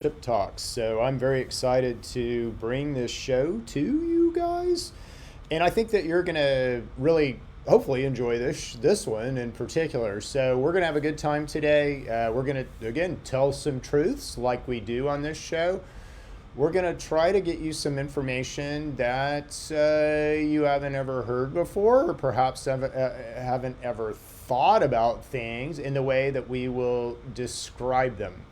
Tip Talks. So I'm very excited to bring this show to you guys, and I think that you're gonna really, hopefully, enjoy this one in particular. So we're gonna have a good time today. We're gonna again tell some truths like we do on this show. We're gonna try to get you some information that you haven't ever heard before, or perhaps haven't ever thought about things in the way that we will describe them.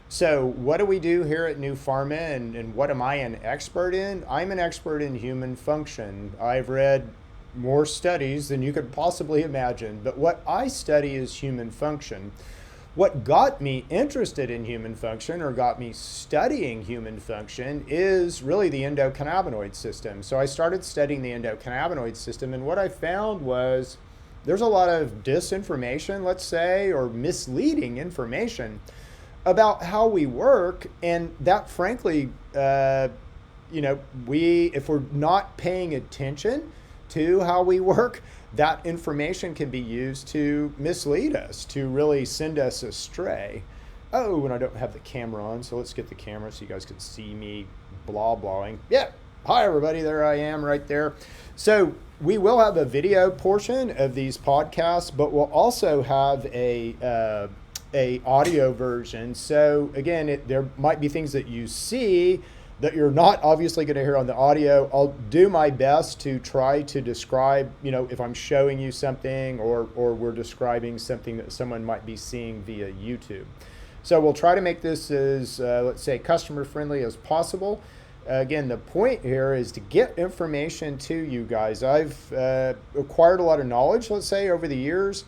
So what do we do here at gnupharma, and what am I an expert in? I'm an expert in human function. I've read more studies than you could possibly imagine, but what I study is human function. What got me interested in human function, or got me studying human function, is really the endocannabinoid system. So I started studying the endocannabinoid system, and what I found was there's a lot of disinformation, let's say, or misleading information about how we work, and that frankly, if we're not paying attention to how we work, that information can be used to mislead us, to really send us astray. Oh, and I don't have the camera on, so let's get the camera so you guys can see me blah-blahing. Yeah, hi everybody, there I am right there. So we will have a video portion of these podcasts, but we'll also have a audio version. So again, there might be things that you see that you're not obviously going to hear on the audio. I'll do my best to try to describe, if I'm showing you something or we're describing something that someone might be seeing via YouTube. So we'll try to make this as, let's say, customer friendly as possible. Again, the point here is to get information to you guys. I've acquired a lot of knowledge, let's say, over the years.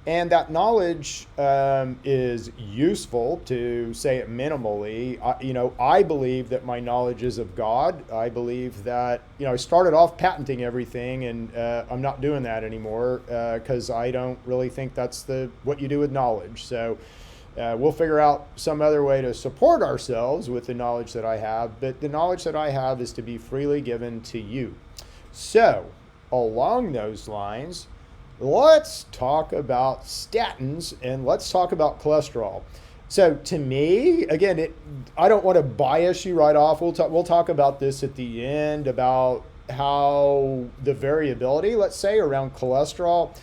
And that knowledge is useful, to say it minimally. I believe that my knowledge is of God. I believe that, I started off patenting everything, and I'm not doing that anymore because I don't really think that's what you do with knowledge. So we'll figure out some other way to support ourselves with the knowledge that I have. But the knowledge that I have is to be freely given to you. So along those lines, let's talk about statins, and let's talk about cholesterol. So to me, again, I don't want to bias you right off. We'll talk about this at the end, about how the variability, let's say, around cholesterol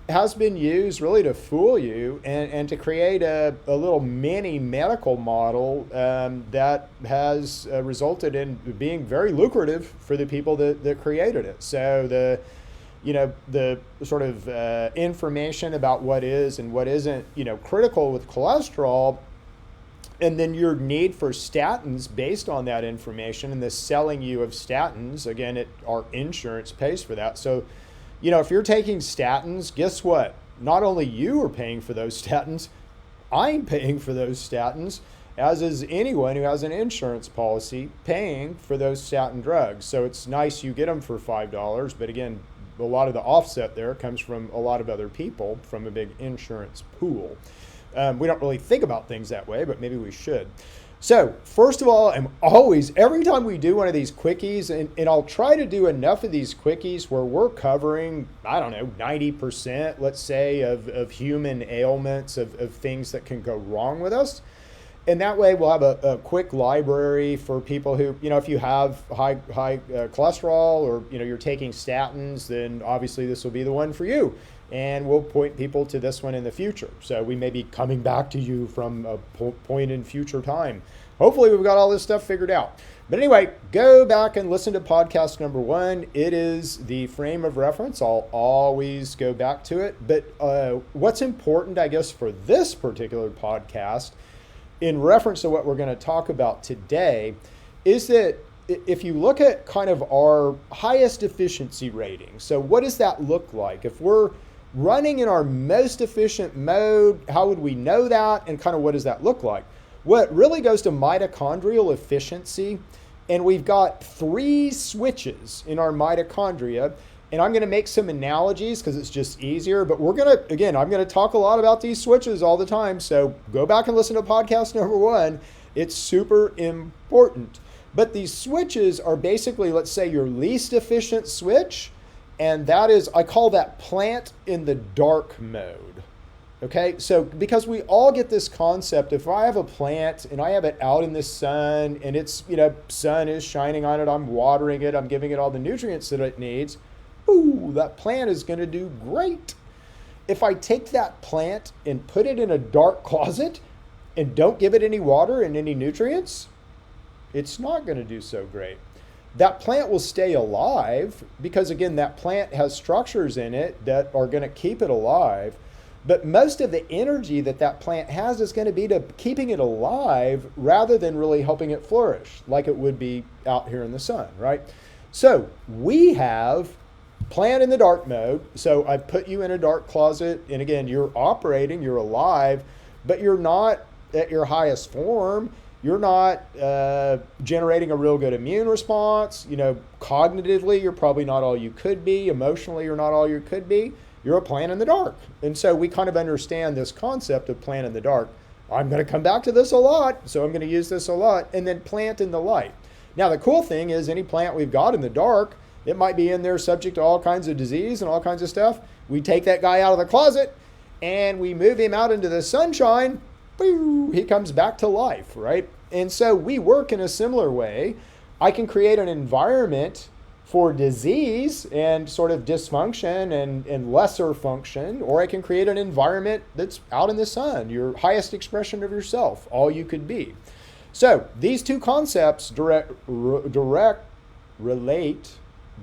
has been used really to fool you and to create a little mini medical model that has resulted in being very lucrative for the people that created it. So the sort of information about what is and what isn't, critical with cholesterol, and then your need for statins based on that information, and the selling you of statins, again, our insurance pays for that. So, if you're taking statins, guess what? Not only you are paying for those statins, I'm paying for those statins, as is anyone who has an insurance policy paying for those statin drugs. So it's nice you get them for $5, but again, a lot of the offset there comes from a lot of other people from a big insurance pool. We don't really think about things that way, but maybe we should. So first of all, every time we do one of these quickies, and I'll try to do enough of these quickies where we're covering, 90%, let's say, of human ailments, of things that can go wrong with us. And that way we'll have a quick library for people who, if you have high cholesterol, or, you're taking statins, then obviously this will be the one for you. And we'll point people to this one in the future. So we may be coming back to you from a point in future time. Hopefully we've got all this stuff figured out. But anyway, go back and listen to podcast number 1. It is the frame of reference. I'll always go back to it. But what's important, I guess, for this particular podcast, in reference to what we're going to talk about today, is that if you look at kind of our highest efficiency rating, so what does that look like? If we're running in our most efficient mode, how would we know that? And kind of what does that look like? Well, it really goes to mitochondrial efficiency. And we've got 3 switches in our mitochondria. And I'm going to make some analogies because it's just easier. But I'm going to talk a lot about these switches all the time. So go back and listen to podcast number 1. It's super important. But these switches are basically, let's say, your least efficient switch. And that is, I call that plant in the dark mode. Okay, so because we all get this concept, if I have a plant and I have it out in the sun and it's, sun is shining on it, I'm watering it, I'm giving it all the nutrients that it needs, ooh, that plant is going to do great. If I take that plant and put it in a dark closet and don't give it any water and any nutrients, it's not going to do so great. That plant will stay alive because, again, that plant has structures in it that are going to keep it alive. But most of the energy that that plant has is going to be to keeping it alive rather than really helping it flourish like it would be out here in the sun, right? So we have plant in the dark mode. So I put you in a dark closet, and again, you're operating, you're alive, but you're not at your highest form. You're not generating a real good immune response. Cognitively, you're probably not all you could be. Emotionally, you're not all you could be. You're a plant in the dark. And so we kind of understand this concept of plant in the dark. I'm going to come back to this a lot, so I'm going to use this a lot. And then plant in the light. Now, the cool thing is any plant we've got in the dark, it might be in there subject to all kinds of disease and all kinds of stuff. We take that guy out of the closet and we move him out into the sunshine. Boo, he comes back to life, right? And so we work in a similar way. I can create an environment for disease and sort of dysfunction and lesser function, or I can create an environment that's out in the sun, your highest expression of yourself, all you could be. So these two concepts relate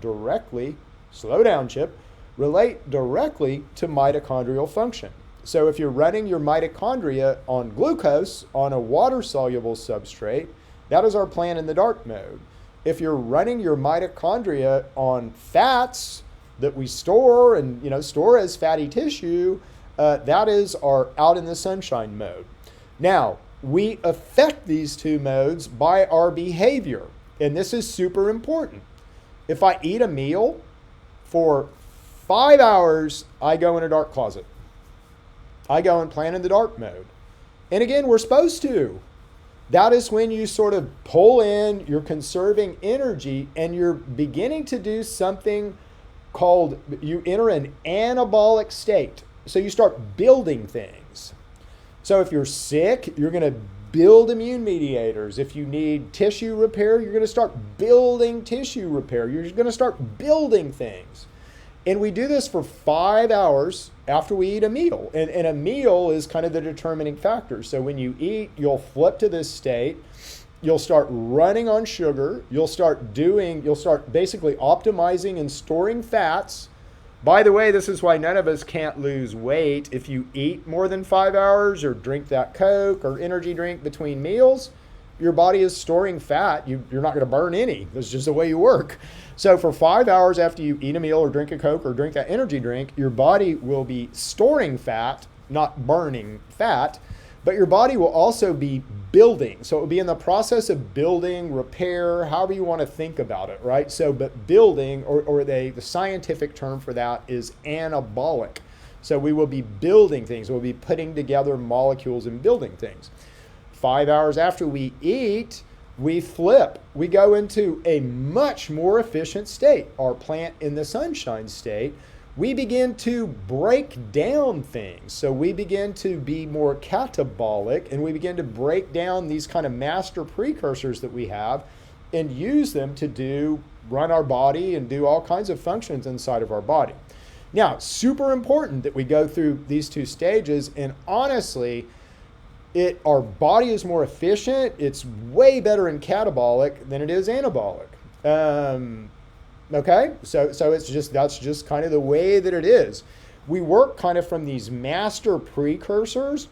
directly, slow down, Chip, relate directly to mitochondrial function. So if you're running your mitochondria on glucose on a water-soluble substrate, that is our plant in the dark mode. If you're running your mitochondria on fats that we store and store as fatty tissue, that is our out in the sunshine mode. Now, we affect these two modes by our behavior, and this is super important. If I eat a meal for 5 hours, I go in a dark closet. I go and plant in the dark mode. And again, we're supposed to. That is when you sort of pull in, you're conserving energy, and you're beginning to do something called, you enter an anabolic state. So you start building things. So if you're sick, you're going to build immune mediators. If you need tissue repair, you're going to start building tissue repair. You're going to start building things. And we do this for 5 hours after we eat a meal. And a meal is kind of the determining factor. So when you eat, you'll flip to this state. You'll start running on sugar. You'll start basically optimizing and storing fats. By the way, this is why none of us can't lose weight. If you eat more than 5 hours or drink that Coke or energy drink between meals, your body is storing fat. You're not going to burn any. That's just the way you work. So for 5 hours after you eat a meal or drink a Coke or drink that energy drink, your body will be storing fat, not burning fat, but your body will also be building. So it will be in the process of building, repair, however you want to think about it, right? So, but building, or the scientific term for that is anabolic. So we will be building things. We'll be putting together molecules and building things. 5 hours after we eat, we flip. We go into a much more efficient state, our plant in the sunshine state. We begin to break down things. So we begin to be more catabolic, and we begin to break down these kind of master precursors that we have and use them to run our body and do all kinds of functions inside of our body. Now, super important that we go through these two stages, and honestly, our body is more efficient. It's way better in catabolic than it is anabolic. Okay, so that's just kind of the way that it is. We work kind of from these master precursors,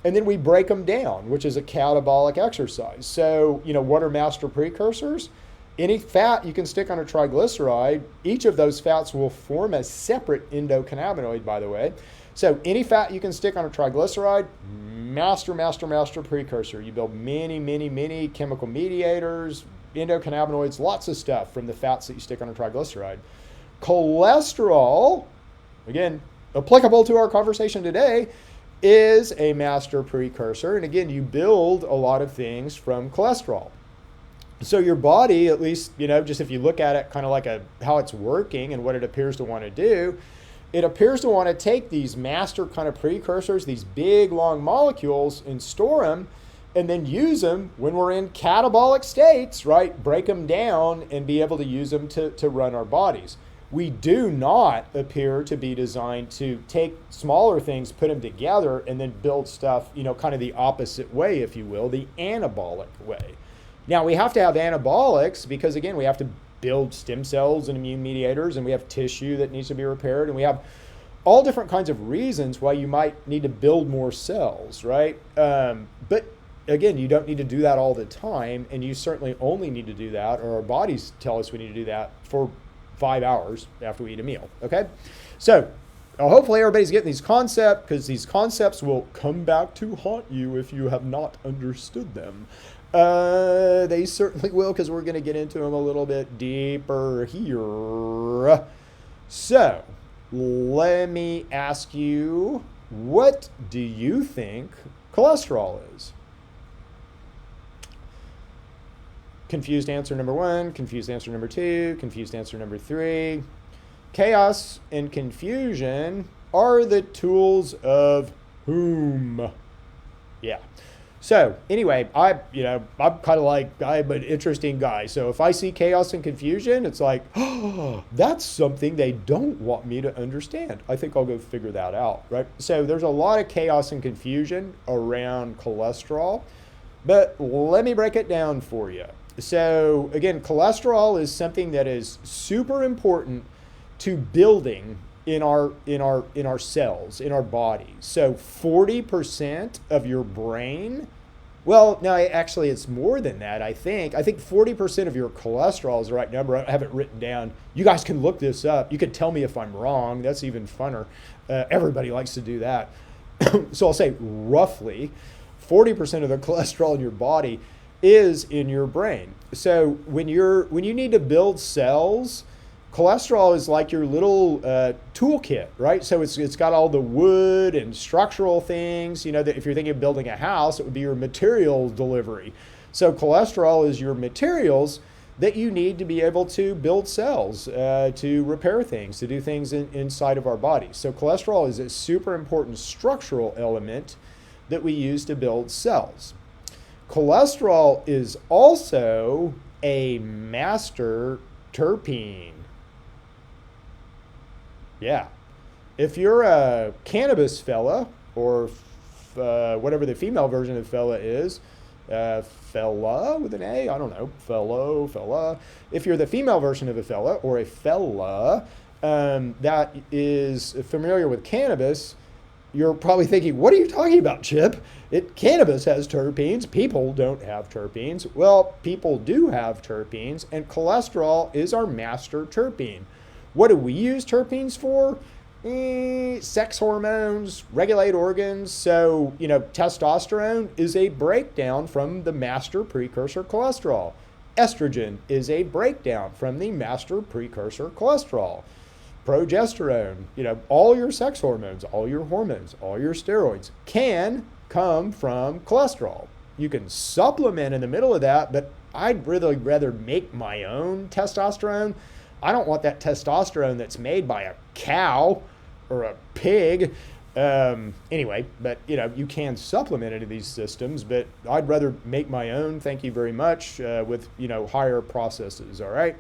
and then we break them down, which is a catabolic exercise. So, what are master precursors? Any fat you can stick on a triglyceride, each of those fats will form a separate endocannabinoid, by the way. So any fat you can stick on a triglyceride, master precursor. You build many chemical mediators, endocannabinoids, lots of stuff from the fats that you stick on a triglyceride. Cholesterol, again, applicable to our conversation today, is a master precursor. And again, you build a lot of things from cholesterol. So your body, at least, just if you look at it kind of like how it's working and what it appears to want to do, it appears to want to take these master kind of precursors, these big long molecules, and store them, and then use them when we're in catabolic states, right? Break them down and be able to use them to run our bodies. We do not appear to be designed to take smaller things, put them together, and then build stuff, kind of the opposite way, if you will, the anabolic way. Now, we have to have anabolics because, again, we have to build stem cells and immune mediators, and we have tissue that needs to be repaired, and we have all different kinds of reasons why you might need to build more cells, right? But again, you don't need to do that all the time, and you certainly only need to do that, or our bodies tell us we need to do that for 5 hours after we eat a meal, okay? So hopefully everybody's getting these concepts, because these concepts will come back to haunt you if you have not understood them. They certainly will, because we're going to get into them a little bit deeper here. So let me ask you, what do you think cholesterol is? Confused answer number 1, confused answer number 2, confused answer number 3. Chaos and confusion are the tools of whom? Yeah. So anyway, I'm kind of like, I'm an interesting guy. So if I see chaos and confusion, it's like, oh, that's something they don't want me to understand. I think I'll go figure that out, right? So there's a lot of chaos and confusion around cholesterol, but let me break it down for you. So again, cholesterol is something that is super important to building in our cells, in our bodies. So 40% of your brain, well, no, actually it's more than that, I think. I think 40% of your cholesterol is the right number. I have it written down. You guys can look this up. You can tell me if I'm wrong. That's even funner. Everybody likes to do that. So I'll say roughly 40% of the cholesterol in your body is in your brain. So when you need to build cells, cholesterol is like your little toolkit, right? So it's got all the wood and structural things, that if you're thinking of building a house, it would be your material delivery. So cholesterol is your materials that you need to be able to build cells, to repair things, to do things inside of our bodies. So cholesterol is a super important structural element that we use to build cells. Cholesterol is also a master terpene. Yeah. If you're a cannabis fella, or whatever the female version of fella is, fella with an A, I don't know, fella. If you're the female version of a fella, or a fella that is familiar with cannabis, you're probably thinking, what are you talking about, Chip? Cannabis has terpenes. People don't have terpenes. Well, people do have terpenes, and cholesterol is our master terpene. What do we use terpenes for? Sex hormones, regulate organs. So, testosterone is a breakdown from the master precursor cholesterol. Estrogen is a breakdown from the master precursor cholesterol. Progesterone, all your sex hormones, all your hormones, all your steroids can come from cholesterol. You can supplement in the middle of that, but I'd really rather make my own testosterone. I don't want that testosterone that's made by a cow or a pig. Anyway, but you can supplement into these systems, but I'd rather make my own, thank you very much, with higher processes, all right?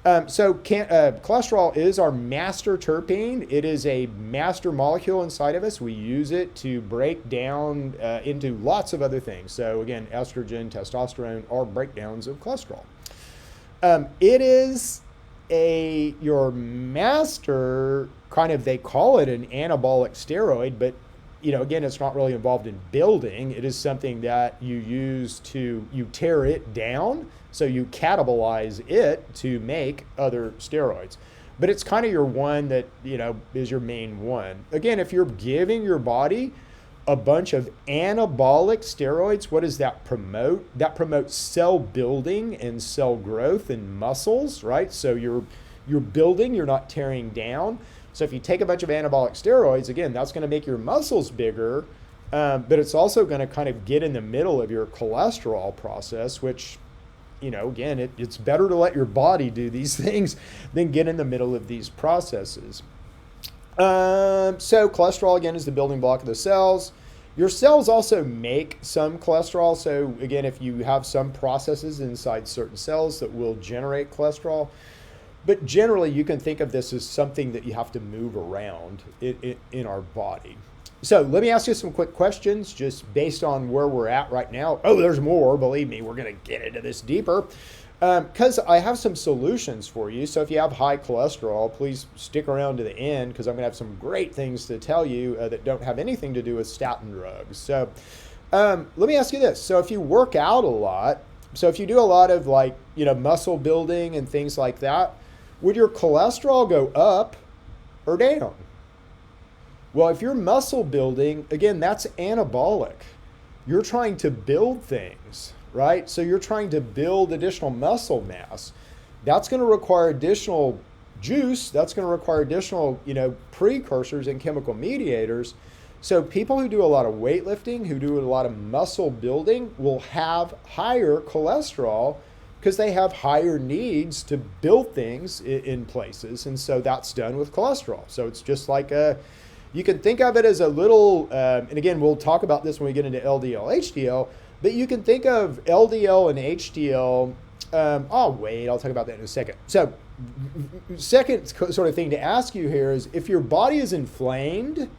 Cholesterol is our master terpene. It is a master molecule inside of us. We use it to break down into lots of other things. So again, estrogen, testosterone are breakdowns of cholesterol. It is your master kind of, they call it an anabolic steroid, but again, it's not really involved in building. It is something that you use you tear it down, so you catabolize it to make other steroids. But it's kind of your one that, is your main one. Again, if you're giving your body a bunch of anabolic steroids, what does that promote? That promotes cell building and cell growth in muscles, right? So you're building, you're not tearing down. So if you take a bunch of anabolic steroids, again, that's going to make your muscles bigger, but it's also going to kind of get in the middle of your cholesterol process, which, again, it's better to let your body do these things than get in the middle of these processes. So cholesterol, again, is the building block of the cells. Your cells also make some cholesterol. So again, if you have some processes inside certain cells that will generate cholesterol, but generally you can think of this as something that you have to move around in our body. So let me ask you some quick questions just based on where we're at right now. Oh, there's more. Believe me, we're going to get into this deeper because I have some solutions for you. So if you have high cholesterol, please stick around to the end because I'm going to have some great things to tell you that don't have anything to do with statin drugs. So let me ask you this. So if you work out a lot, so if you do a lot of like, muscle building and things like that, would your cholesterol go up or down? Well, if you're muscle building, again, that's anabolic. You're trying to build things, right? So you're trying to build additional muscle mass. That's going to require additional juice. That's going to require additional, precursors and chemical mediators. So people who do a lot of weightlifting, who do a lot of muscle building will have higher cholesterol because they have higher needs to build things in places. And so that's done with cholesterol. So it's just like you can think of it as a little, and again, we'll talk about this when we get into LDL, HDL, but you can think of LDL and HDL. I'll talk about that in a second. So second sort of thing to ask you here is if your body is inflamed,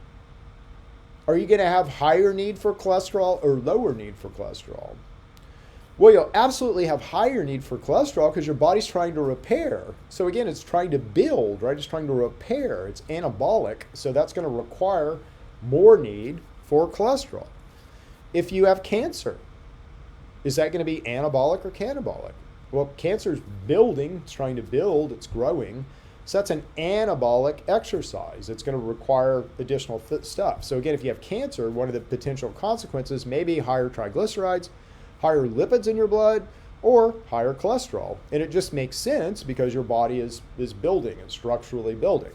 are you going to have higher need for cholesterol or lower need for cholesterol? Well, you'll absolutely have higher need for cholesterol because your body's trying to repair. So again, it's trying to build, right? It's trying to repair. It's anabolic. So that's going to require more need for cholesterol. If you have cancer, is that going to be anabolic or catabolic? Well, cancer is building. It's trying to build. It's growing. So that's an anabolic exercise. It's going to require additional stuff. So again, if you have cancer, one of the potential consequences may be higher triglycerides, higher lipids in your blood, or higher cholesterol. And it just makes sense because your body is building and structurally building.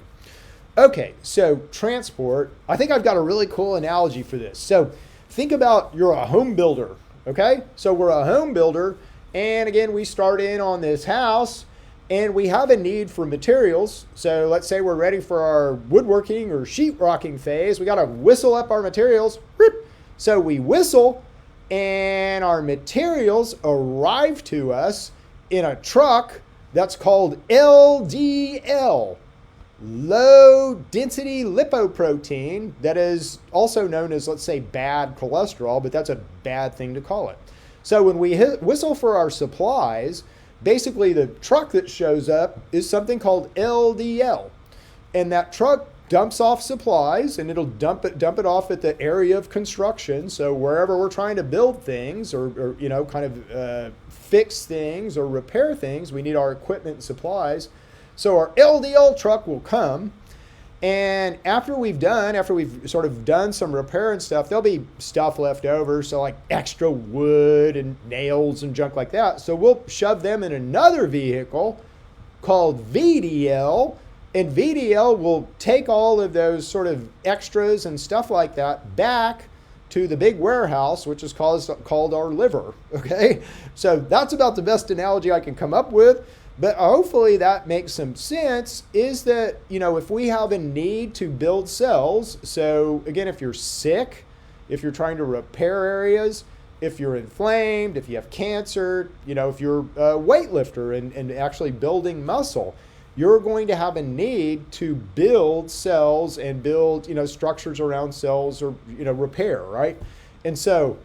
Okay, so transport. I think I've got a really cool analogy for this. So think about you're a home builder, okay? So we're a home builder, and again, we start in on this house, and we have a need for materials. So let's say we're ready for our woodworking or sheetrocking phase. We got to whistle up our materials. So we whistle, and our materials arrive to us in a truck that's called LDL, low density lipoprotein, that is also known as, let's say, bad cholesterol, but that's a bad thing to call it. So when we whistle for our supplies, basically the truck that shows up is something called LDL, and that truck dumps off supplies, and it'll dump it off at the area of construction. So wherever we're trying to build things or fix things or repair things, we need our equipment and supplies. So our LDL truck will come, and after we've sort of done some repair and stuff, there'll be stuff left over. So like extra wood and nails and junk like that. So we'll shove them in another vehicle called VDL, and VDL will take all of those sort of extras and stuff like that back to the big warehouse, which is called our liver, okay? So that's about the best analogy I can come up with, but hopefully that makes some sense, is that, if we have a need to build cells, so again, if you're sick, if you're trying to repair areas, if you're inflamed, if you have cancer, if you're a weightlifter and actually building muscle, you're going to have a need to build cells and build, structures around cells or, repair, right? And so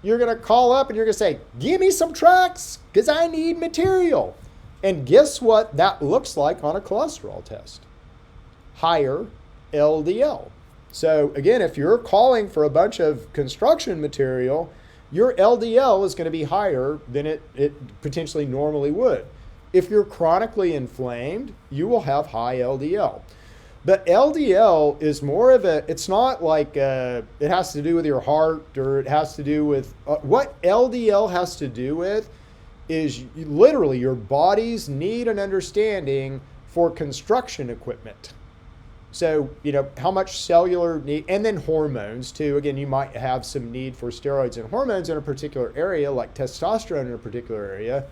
you're going to call up and you're going to say, give me some trucks because I need material. And guess what that looks like on a cholesterol test? Higher LDL. So again, if you're calling for a bunch of construction material, your LDL is going to be higher than it potentially normally would. If you're chronically inflamed, you will have high LDL. But LDL is more of it's not like it has to do with your heart, or it has to do with, what LDL has to do with is literally your body's need and understanding for construction equipment. So, how much cellular need, and then hormones too. Again, you might have some need for steroids and hormones in a particular area, like testosterone in a particular area.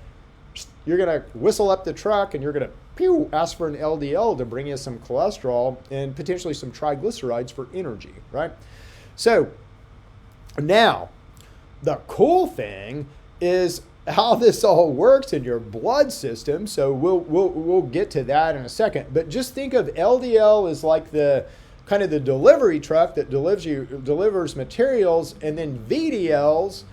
you're going to whistle up the truck and you're going to ask for an LDL to bring you some cholesterol and potentially some triglycerides for energy, right? So now the cool thing is how this all works in your blood system. So we'll get to that in a second. But just think of LDL as like the kind of the delivery truck that delivers materials, and then VDLs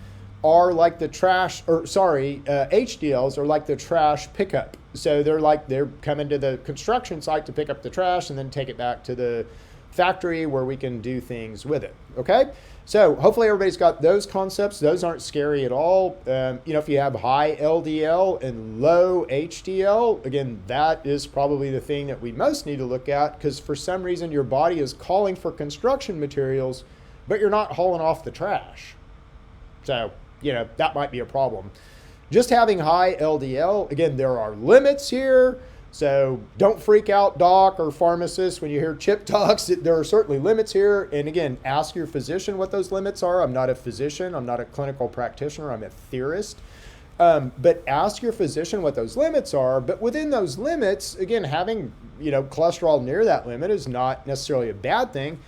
are like the trash, or sorry, HDLs are like the trash pickup. So they're coming to the construction site to pick up the trash and then take it back to the factory where we can do things with it. Okay, so hopefully everybody's got those concepts. Those aren't scary at all. If you have high LDL and low HDL, again, that is probably the thing that we most need to look at, because for some reason your body is calling for construction materials, but you're not hauling off the trash. So, that might be a problem. Just having high LDL, again, there are limits here. So don't freak out, doc or pharmacist, when you hear chip talks. There are certainly limits here. And again, ask your physician what those limits are. I'm not a physician. I'm not a clinical practitioner. I'm a theorist. But ask your physician what those limits are. But within those limits, again, having cholesterol near that limit is not necessarily a bad thing.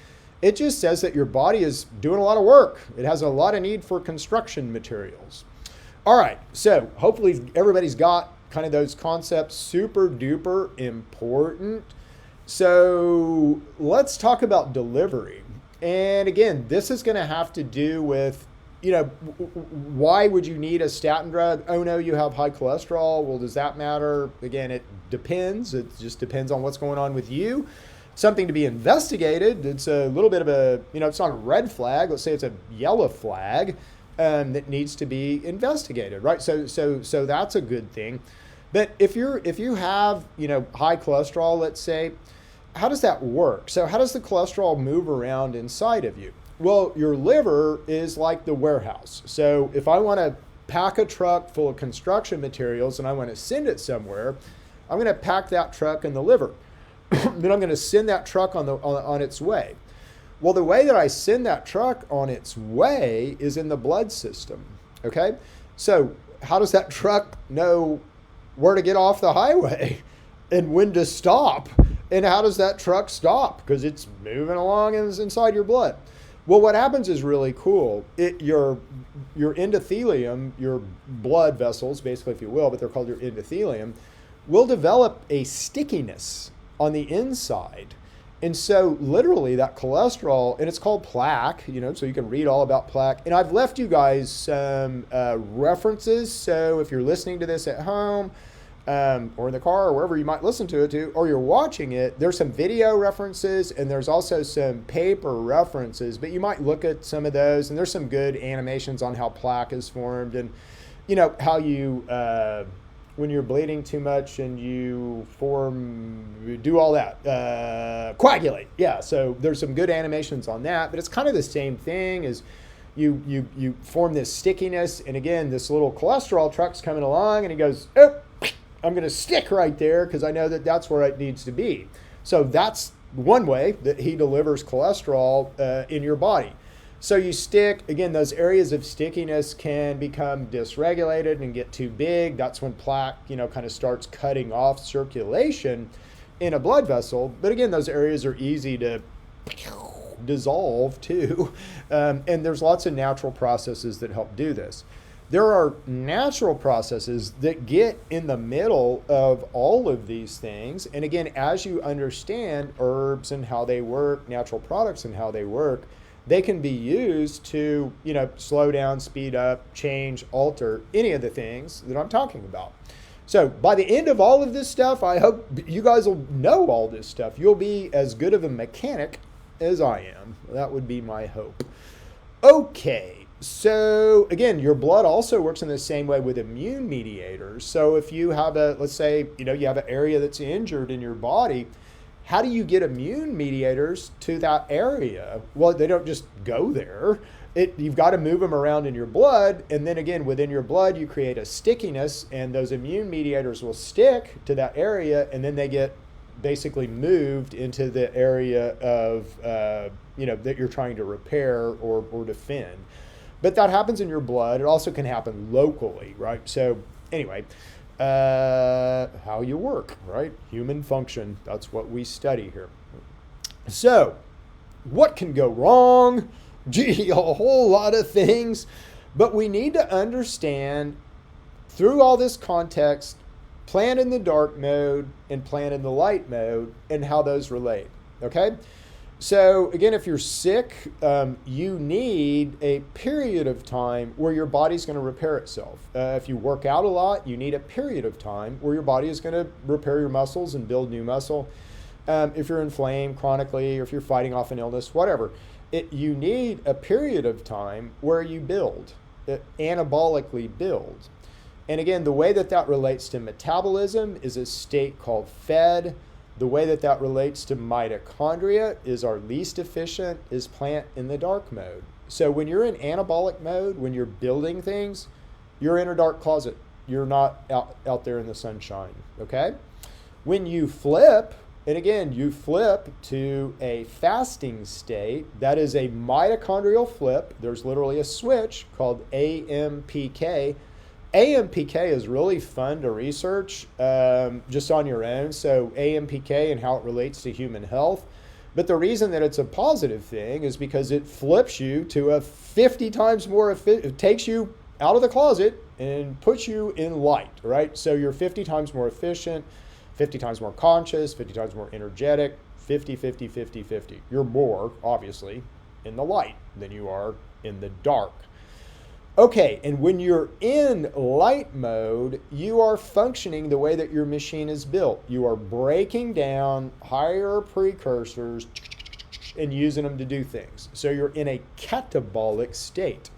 It just says that your body is doing a lot of work. It has a lot of need for construction materials. All right, so hopefully everybody's got kind of those concepts. Super duper important. So let's talk about delivery. And again, this is going to have to do with, why would you need a statin drug? Oh no, you have high cholesterol. Well, does that matter? Again, it depends. It just depends on what's going on with you. Something to be investigated. It's a little bit of a, it's not a red flag. Let's say it's a yellow flag that needs to be investigated, right? So that's a good thing. But if you have, high cholesterol, let's say, how does that work? So how does the cholesterol move around inside of you? Well, your liver is like the warehouse. So if I want to pack a truck full of construction materials and I want to send it somewhere, I'm going to pack that truck in the liver. Then I'm going to send that truck on its way. Well, the way that I send that truck on its way is in the blood system. Okay, so how does that truck know where to get off the highway and when to stop? And how does that truck stop? Because it's moving along and it's inside your blood. Well, what happens is really cool. Your endothelium, your blood vessels, basically, if you will, but they're called your endothelium, will develop a stickiness on the inside. And so literally that cholesterol, and it's called plaque, so you can read all about plaque. And I've left you guys some references. So if you're listening to this at home or in the car or wherever you might listen to it to, or you're watching it, there's some video references and there's also some paper references, but you might look at some of those, and there's some good animations on how plaque is formed and, how you, when you're bleeding too much and you do all that, coagulate. Yeah, so there's some good animations on that, but it's kind of the same thing as you form this stickiness. And again, this little cholesterol truck's coming along and he goes, oh, I'm going to stick right there because I know that that's where it needs to be. So that's one way that he delivers cholesterol in your body. So you stick, again, those areas of stickiness can become dysregulated and get too big. That's when plaque, kind of starts cutting off circulation in a blood vessel. But again, those areas are easy to dissolve too. And there's lots of natural processes that help do this. There are natural processes that get in the middle of all of these things. And again, as you understand herbs and how they work, natural products and how they work, they can be used to, slow down, speed up, change, alter any of the things that I'm talking about. So by the end of all of this stuff, I hope you guys will know all this stuff. You'll be as good of a mechanic as I am. That would be my hope. Okay, so again, your blood also works in the same way with immune mediators. So if you have let's say, you have an area that's injured in your body, how do you get immune mediators to that area? Well, they don't just go there. You've got to move them around in your blood. And then again, within your blood, you create a stickiness and those immune mediators will stick to that area. And then they get basically moved into the area of, that you're trying to repair or defend. But that happens in your blood. It also can happen locally, right? So anyway, how you work, right? Human function. That's what we study here. So, what can go wrong? Gee, a whole lot of things. But we need to understand through all this context, plant in the dark mode and plant in the light mode and how those relate. Okay? So again, if you're sick, you need a period of time where your body's going to repair itself. If you work out a lot, you need a period of time where your body is going to repair your muscles and build new muscle. If you're inflamed chronically, or if you're fighting off an illness, whatever, you need a period of time where you build, anabolically build. And again, the way that that relates to metabolism is a state called fed. The way that that relates to mitochondria is our least efficient, is plant in the dark mode. So when you're in anabolic mode, when you're building things, you're in a dark closet. You're not out there in the sunshine, okay? When you flip, and again, you flip to a fasting state, that is a mitochondrial flip. There's literally a switch called AMPK. AMPK is really fun to research just on your own. So AMPK and how it relates to human health. But the reason that it's a positive thing is because it flips you to a 50 times more, it takes you out of the closet and puts you in light, right? So you're 50 times more efficient, 50 times more conscious, 50 times more energetic, 50, 50, 50, 50. You're more, obviously, in the light than you are in the dark. Okay, and when you're in light mode, you are functioning the way that your machine is built. You are breaking down higher precursors and using them to do things. So you're in a catabolic state.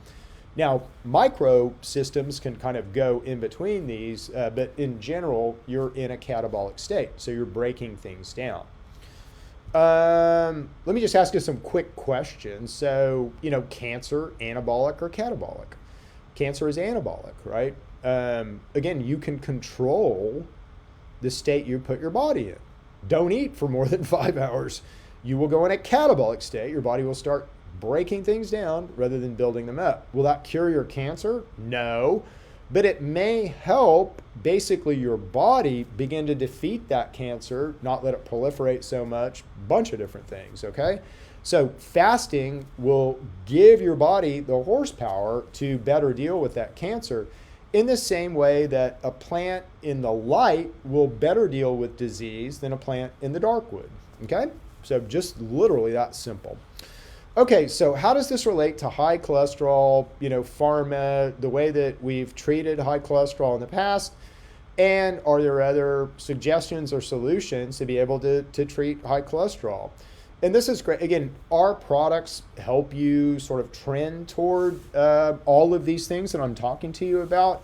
Now, micro systems can kind of go in between these, but in general, you're in a catabolic state. So you're breaking things down. Let me just ask you some quick questions. So, cancer, anabolic or catabolic? Cancer is anabolic, right? Again, you can control the state you put your body in. Don't eat for more than 5 hours. You will go in a catabolic state. Your body will start breaking things down rather than building them up. Will that cure your cancer? No. But it may help basically your body begin to defeat that cancer, not let it proliferate so much, bunch of different things, okay? So fasting will give your body the horsepower to better deal with that cancer in the same way that a plant in the light will better deal with disease than a plant in the dark would, okay? So just literally that simple. Okay, so how does this relate to high cholesterol, pharma, the way that we've treated high cholesterol in the past? And are there other suggestions or solutions to be able to treat high cholesterol? And this is great. Again, our products help you sort of trend toward all of these things that I'm talking to you about.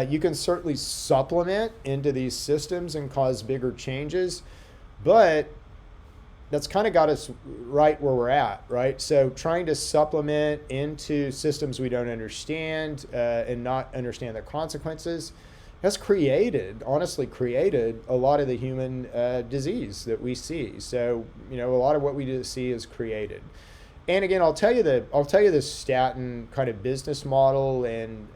You can certainly supplement into these systems and cause bigger changes, but that's kind of got us right where we're at, right? So trying to supplement into systems we don't understand and not understand the consequences has honestly created a lot of the human disease that we see. So, a lot of what we do see is created. And again, I'll tell you the statin kind of business model and,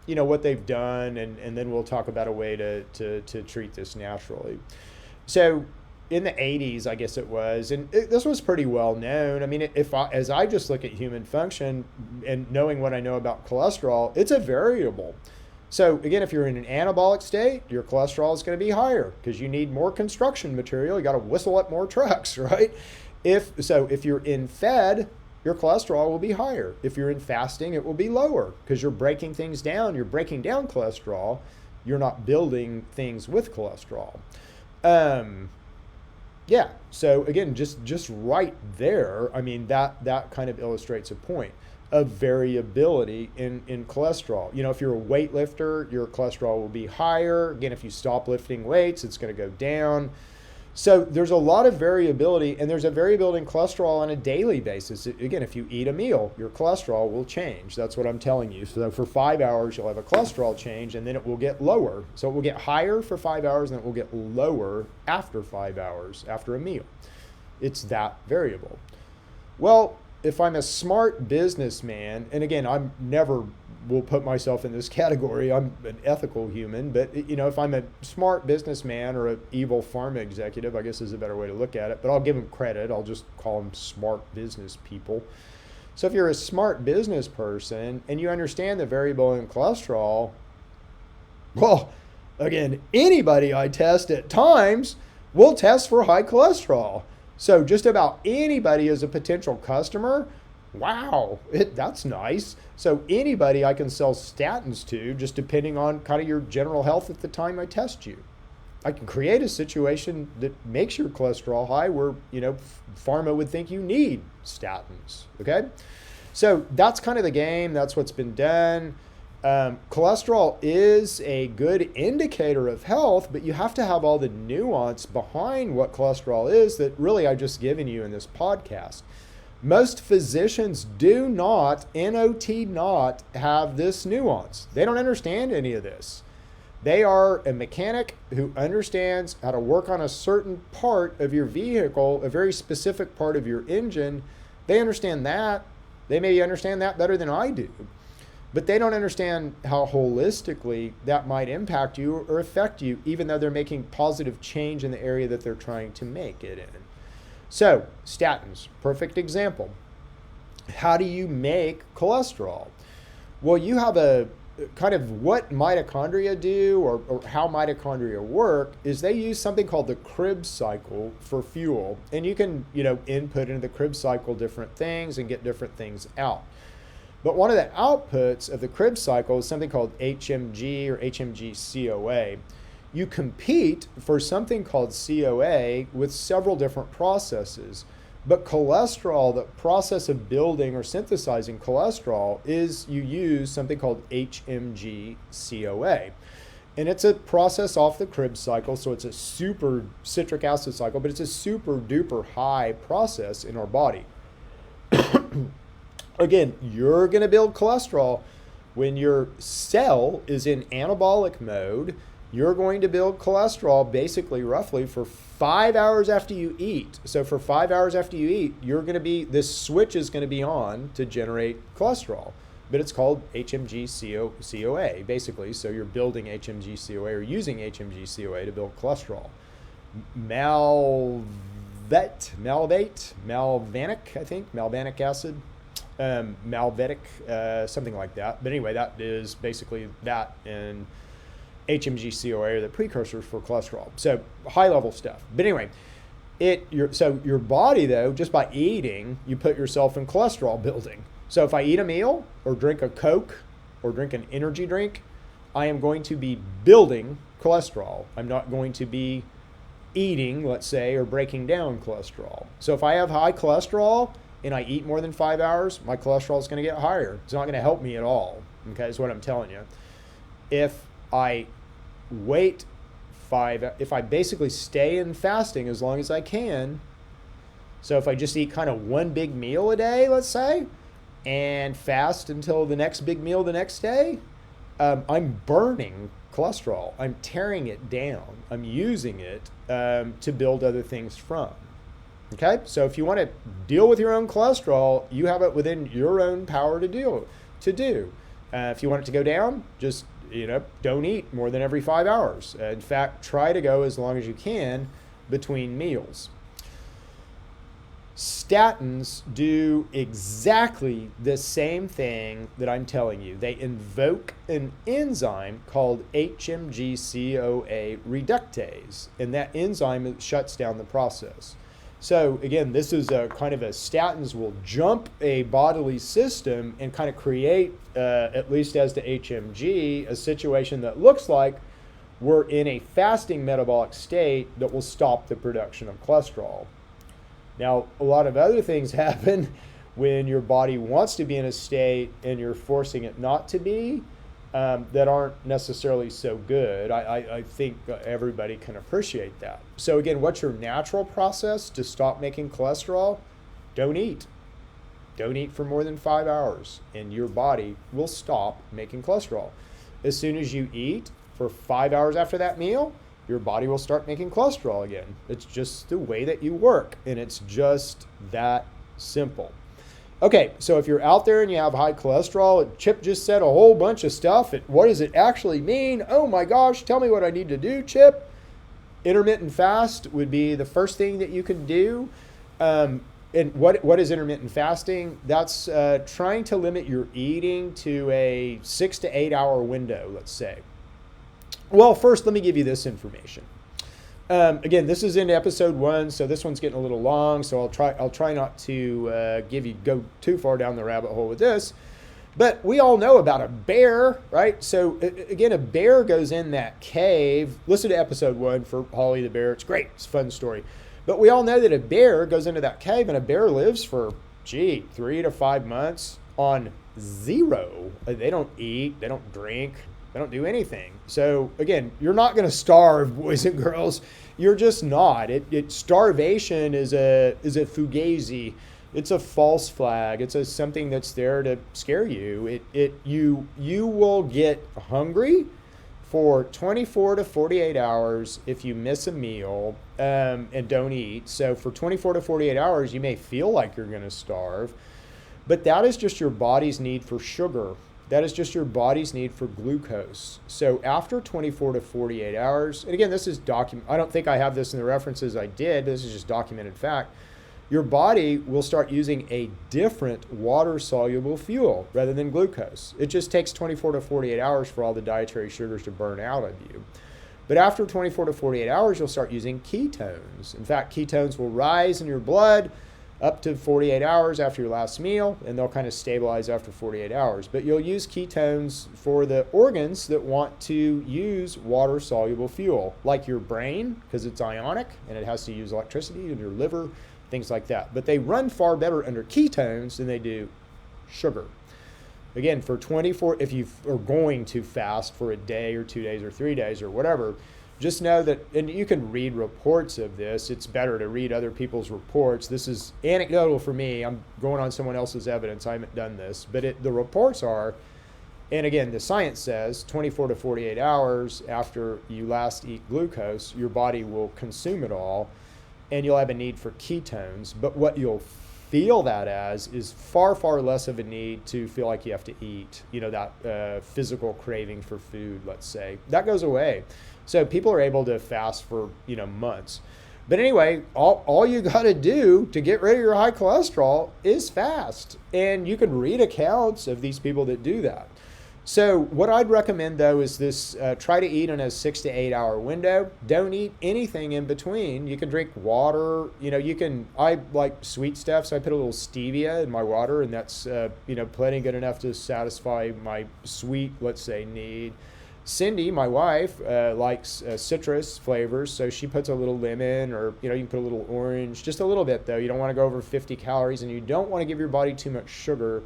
what they've done, and then we'll talk about a way to treat this naturally. So in the 80s, I guess it was, and this was pretty well known. I mean, as I just look at human function and knowing what I know about cholesterol, it's a variable. So again, if you're in an anabolic state, your cholesterol is going to be higher because you need more construction material. You got to whistle up more trucks, right? If you're in fed, your cholesterol will be higher. If you're in fasting, it will be lower because you're breaking things down. You're breaking down cholesterol. You're not building things with cholesterol. Yeah. So again, just right there, I mean, that kind of illustrates a point of variability in cholesterol. If you're a weightlifter, your cholesterol will be higher. Again, if you stop lifting weights, it's going to go down. So there's a lot of variability, and there's a variability in cholesterol on a daily basis. Again, if you eat a meal, your cholesterol will change. That's what I'm telling you. So for 5 hours, you'll have a cholesterol change, and then it will get lower. So it will get higher for 5 hours, and it will get lower after 5 hours, after a meal. It's that variable. Well, if I'm a smart businessman, and again, I'm never will put myself in this category. I'm an ethical human, but if I'm a smart businessman or an evil pharma executive, I guess is a better way to look at it, but I'll give them credit. I'll just call them smart business people. So if you're a smart business person and you understand the variable in cholesterol, well, again, anybody I test at times will test for high cholesterol. So just about anybody is a potential customer. Wow, that's nice. So anybody I can sell statins to, just depending on kind of your general health at the time I test you. I can create a situation that makes your cholesterol high where, pharma would think you need statins, okay? So that's kind of the game. That's what's been done. Cholesterol is a good indicator of health, but you have to have all the nuance behind what cholesterol is that really I've just given you in this podcast. Most physicians do not, not have this nuance. They don't understand any of this. They are a mechanic who understands how to work on a certain part of your vehicle, a very specific part of your engine. They understand that. They maybe understand that better than I do. But they don't understand how holistically that might impact you or affect you, even though they're making positive change in the area that they're trying to make it in. So, statins, perfect example. How do you make cholesterol? Well, you have a kind of what mitochondria do or how mitochondria work is they use something called the Krebs cycle for fuel. And you can, input into the Krebs cycle different things and get different things out. But one of the outputs of the Krebs cycle is something called HMG or HMG-CoA. You compete for something called CoA with several different processes. But cholesterol, the process of building or synthesizing cholesterol, is you use something called HMG-CoA. And it's a process off the Krebs cycle, so it's a super citric acid cycle, but it's a super duper high process in our body. Again, you're going to build cholesterol when your cell is in anabolic mode. You're going to build cholesterol basically roughly for 5 hours after you eat. So for 5 hours after you eat, this switch is going to be on to generate cholesterol. But it's called HMG-CoA basically. So you're building HMG-CoA or using HMG-CoA to build cholesterol. Malvanic acid. Malvetic, something like that. But anyway, that is basically that and HMG-CoA are the precursors for cholesterol. So high level stuff. But anyway, your body though, just by eating, you put yourself in cholesterol building. So if I eat a meal or drink a Coke or drink an energy drink, I am going to be building cholesterol. I'm not going to be eating, let's say, or breaking down cholesterol. So if I have high cholesterol and I eat more than 5 hours, my cholesterol is going to get higher. It's not going to help me at all. Okay, is what I'm telling you. If I if I basically stay in fasting as long as I can, so if I just eat kind of one big meal a day, let's say, and fast until the next big meal the next day, I'm burning cholesterol. I'm tearing it down. I'm using it to build other things from. Okay, so if you want to deal with your own cholesterol, you have it within your own power to do. If you want it to go down, just don't eat more than every 5 hours. In fact, try to go as long as you can between meals. Statins do exactly the same thing that I'm telling you. They invoke an enzyme called HMG-CoA reductase, and that enzyme shuts down the process. So again, this is a kind of statins will jump a bodily system and kind of create, at least as the HMG, a situation that looks like we're in a fasting metabolic state that will stop the production of cholesterol. Now, a lot of other things happen when your body wants to be in a state and you're forcing it not to be, that aren't necessarily so good. I think everybody can appreciate that. So again, what's your natural process to stop making cholesterol? Don't eat. Don't eat for more than 5 hours, and your body will stop making cholesterol. As soon as you eat for 5 hours after that meal, your body will start making cholesterol again. It's just the way that you work, and it's just that simple. Okay, so if you're out there and you have high cholesterol, Chip just said a whole bunch of stuff. What does it actually mean? Oh my gosh, tell me what I need to do, Chip. Intermittent fast would be the first thing that you can do. And what is intermittent fasting? That's trying to limit your eating to a 6 to 8 hour window, let's say. Well, first, let me give you this information. Again, this is in episode 1, so this one's getting a little long, so I'll try not to go too far down the rabbit hole with this. But we all know about a bear, right? So again, a bear goes in that cave. Listen to episode 1 for Holly the bear. It's great. It's a fun story. But we all know that a bear goes into that cave, and a bear lives for, 3 to 5 months on zero. They don't eat. They don't drink. They don't do anything. So again, you're not going to starve, boys and girls. You're just not. Starvation is a fugazi. It's a false flag. It's something that's there to scare you. You will get hungry for 24 to 48 hours if you miss a meal and don't eat. So for 24 to 48 hours, you may feel like you're going to starve, but that is just your body's need for sugar. That is just your body's need for glucose. So after 24 to 48 hours, and again, this is I don't think I have this in the references I did, but this is just documented fact. Your body will start using a different water-soluble fuel rather than glucose. It just takes 24 to 48 hours for all the dietary sugars to burn out of you. But after 24 to 48 hours, you'll start using ketones. In fact, ketones will rise in your blood up to 48 hours after your last meal, and they'll kind of stabilize after 48 hours. But you'll use ketones for the organs that want to use water-soluble fuel, like your brain, because it's ionic and it has to use electricity, and your liver, things like that. But they run far better under ketones than they do sugar. Again, for 24, if you are going to fast for a day or 2 days or 3 days or whatever, just know that, and you can read reports of this. It's better to read other people's reports. This is anecdotal for me. I'm going on someone else's evidence. I haven't done this. But the reports are, and again, the science says 24 to 48 hours after you last eat glucose, your body will consume it all, and you'll have a need for ketones. But what you'll feel that as is far, far less of a need to feel like you have to eat, that physical craving for food, let's say. That goes away. So people are able to fast for, months. But anyway, all you got to do to get rid of your high cholesterol is fast. And you can read accounts of these people that do that. So what I'd recommend, though, is this, try to eat in a 6 to 8 hour window. Don't eat anything in between. You can drink water. I like sweet stuff, so I put a little stevia in my water, and that's, plenty good enough to satisfy my sweet, let's say, need. Cindy, my wife, likes citrus flavors, so she puts a little lemon, or you can put a little orange, just a little bit though. You don't want to go over 50 calories, and you don't want to give your body too much sugar,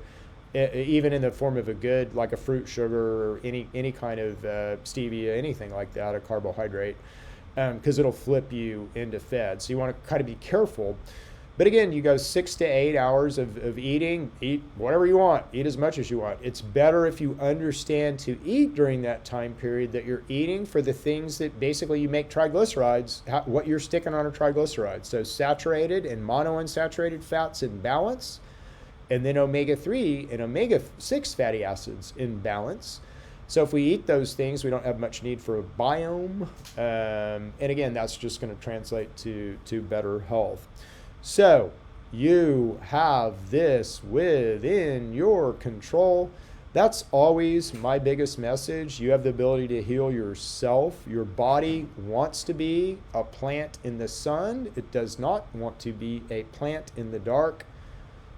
even in the form of a good, like a fruit sugar or any kind of stevia, anything like that, a carbohydrate, because it'll flip you into fed. So you want to kind of be careful. But again, you go 6 to 8 hours of eating, eat whatever you want, eat as much as you want. It's better if you understand to eat during that time period that you're eating for the things that basically you make triglycerides, what you're sticking on are triglycerides. So saturated and monounsaturated fats in balance, and then omega-3 and omega-6 fatty acids in balance. So if we eat those things, we don't have much need for a biome. And again, that's just going to translate to better health. So you have this within your control. That's always my biggest message. You have the ability to heal yourself. Your body wants to be a plant in the sun. It does not want to be a plant in the dark.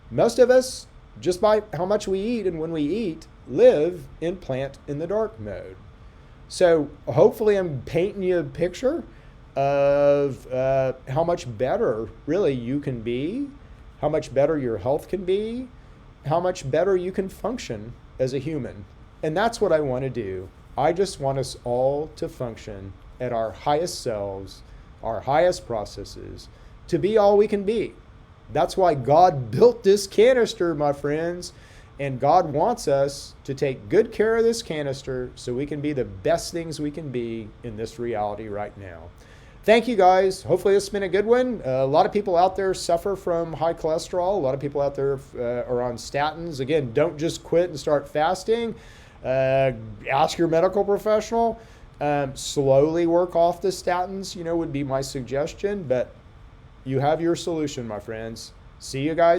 Most of us, just by how much we eat and when we eat, live in plant in the dark mode. So hopefully I'm painting you a picture of how much better really you can be, how much better your health can be, how much better you can function as a human. And that's what I want to do. I just want us all to function at our highest selves, our highest processes, to be all we can be. That's why God built this canister, my friends. And God wants us to take good care of this canister so we can be the best things we can be in this reality right now. thank you guys. Hopefully this has been a good one. A lot of people out there suffer from high cholesterol. A lot of people out there are on statins. Again, don't just quit and start fasting. Ask your medical professional. Slowly work off the statins, would be my suggestion. But you have your solution, my friends. See you guys.